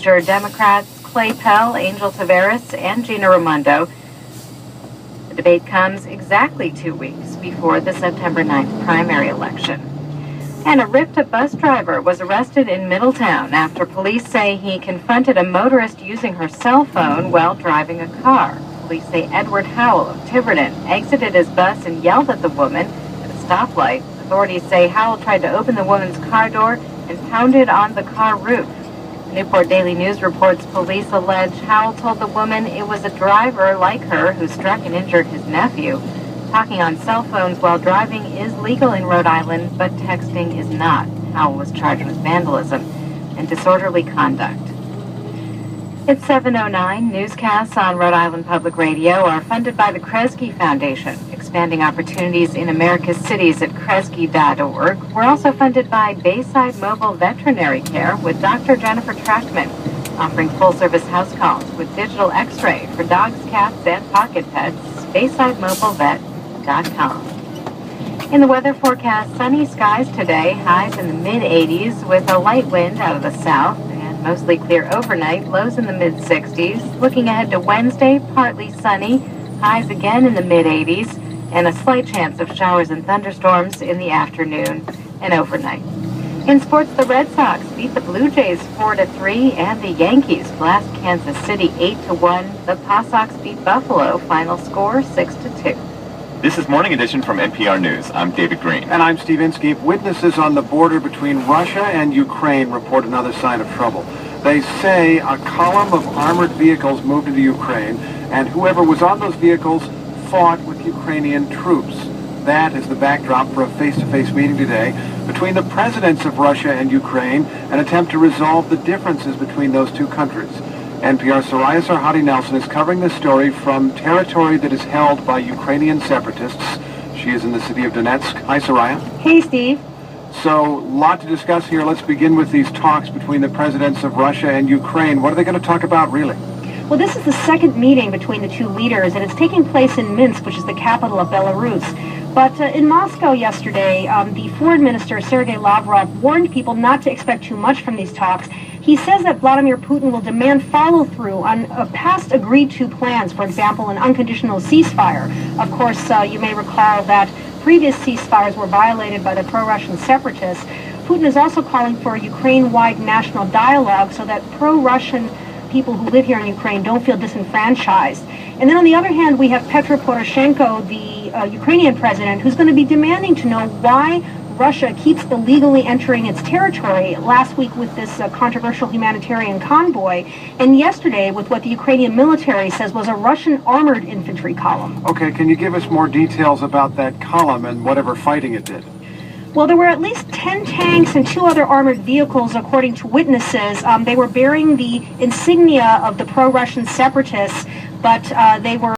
feature Democrats Clay Pell, Angel Taveras, and Gina Raimondo. The debate comes exactly 2 weeks before the September 9th primary election. And a RIPTA bus driver was arrested in Middletown after police say he confronted a motorist using her cell phone while driving a car. Police say Edward Howell of Tiverton exited his bus and yelled at the woman at a stoplight. Authorities say Howell tried to open the woman's car door and pounded on the car roof. The Newport Daily News reports police allege Howell told the woman it was a driver like her who struck and injured his nephew. Talking on cell phones while driving is legal in Rhode Island, but texting is not. Howell was charged with vandalism and disorderly conduct. It's 7:09. Newscasts on Rhode Island Public Radio are funded by the Kresge Foundation, expanding opportunities in America's cities at kresge.org. We're also funded by Bayside Mobile Veterinary Care with Dr. Jennifer Trachtman, offering full-service house calls with digital x-ray for dogs, cats, and pocket pets. BaysideMobileVet.com. In the weather forecast, sunny skies today, highs in the mid-80s with a light wind out of the south, and mostly clear overnight, lows in the mid-60s. Looking ahead to Wednesday, partly sunny, highs again in the mid-80s, and a slight chance of showers and thunderstorms in the afternoon and overnight. In sports, the Red Sox beat the Blue Jays 4-3, and the Yankees blast Kansas City 8-1. The Paw Sox beat Buffalo, final score 6-2. This is Morning Edition from NPR News. I'm David Green. And I'm Steve Inskeep. Witnesses on the border between Russia and Ukraine report another sign of trouble. They say a column of armored vehicles moved into Ukraine, and whoever was on those vehicles fought with Ukrainian troops. That is the backdrop for a face-to-face meeting today between the presidents of Russia and Ukraine, an attempt to resolve the differences between those two countries. NPR's Soraya Sarhadi-Nelson is covering this story from territory that is held by Ukrainian separatists. She is in the city of Donetsk. Hi, Soraya. Hey, Steve. So, a lot to discuss here. Let's begin with these talks between the presidents of Russia and Ukraine. What are they going to talk about, really? Well, this is the second meeting between the two leaders, and it's taking place in Minsk, which is the capital of Belarus. But in Moscow yesterday, the foreign minister, Sergei Lavrov, warned people not to expect too much from these talks. He says that Vladimir Putin will demand follow-through on past agreed-to plans, for example, an unconditional ceasefire. Of course, you may recall that previous ceasefires were violated by the pro-Russian separatists. Putin is also calling for a Ukraine-wide national dialogue so that pro-Russian people who live here in Ukraine don't feel disenfranchised. And then on the other hand, we have Petro Poroshenko, the Ukrainian president, who's going to be demanding to know why Russia keeps illegally entering its territory, last week with this controversial humanitarian convoy, and yesterday with what the Ukrainian military says was a Russian armored infantry column. Okay, can you give us more details about that column and whatever fighting it did? Well, there were at least 10 tanks and 2 other armored vehicles, according to witnesses. They were bearing the insignia of the pro-Russian separatists, but they were